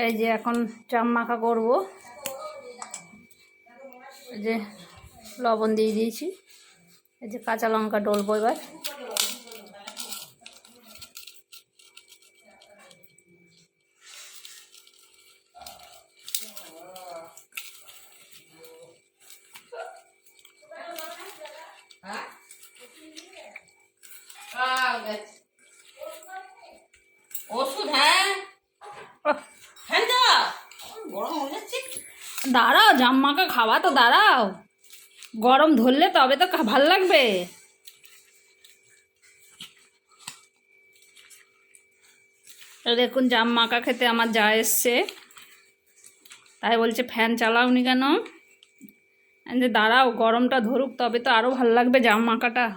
এই যে এখন জাম মাখা করব। এই যে লবণ দিয়ে দিয়েছি, এই যে কাঁচা লঙ্কা ডলবো এবার। ওষুধ, হ্যাঁ গরম হয়ে যাচ্ছে। দাঁড়াও, জাম মাখা খাওয়া তো, দাঁড়াও, গরম ধরলে তবে তো ভাল লাগবে। দেখুন জাম মাখা খেতে আমার যা এসছে, তাই বলছে ফ্যান চালাওনি কেন। যে দাঁড়াও গরমটা ধরুক তবে তো আরও ভাল লাগবে জাম মাখাটা।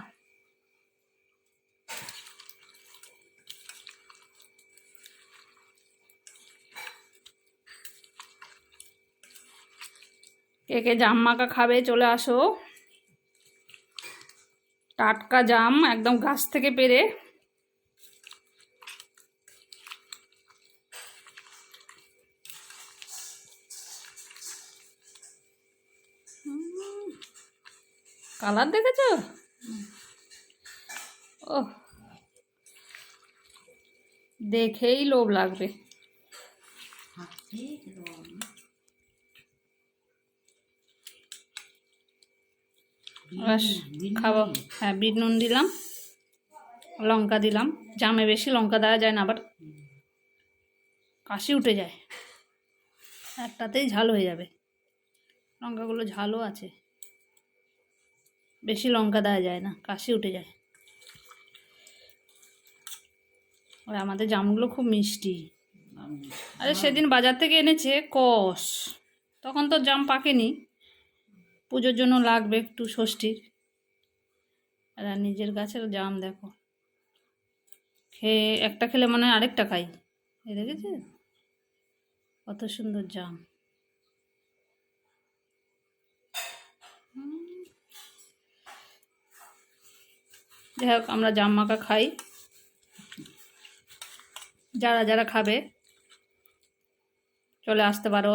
কে কে জাম মাখা খাবে চলে আসো। টাটকা জাম একদম গাছ থেকে পেড়ে। কালার দেখেছো? ও, দেখেই লোভ লাগবে। খাবো, হ্যাঁ বিট নুন দিলাম, লঙ্কা দিলাম। জামে বেশি লঙ্কা দেওয়া যায় না, আবার কাশি উঠে যায়, একটাতেই ঝাল হয়ে যাবে। লঙ্কাগুলো ঝালও আছে, বেশি লঙ্কা দেওয়া যায় না, কাশি উঠে যায়। আর আমাদের জামগুলো খুব মিষ্টি। আরে সেদিন বাজার থেকে এনেছে কষ, তখন তো জাম পাকেনি, পুজোর জন্য লাগবে একটু ষষ্ঠীর। আর নিজের গাছের জাম দেখো, খেয়ে একটা খেলে মনে হয় আরেকটা খাই। এই দেখেছে কত সুন্দর জাম। যাই হোক, আমরা জাম মাখা খাই। যারা যারা খাবে চলে আসতে পারো।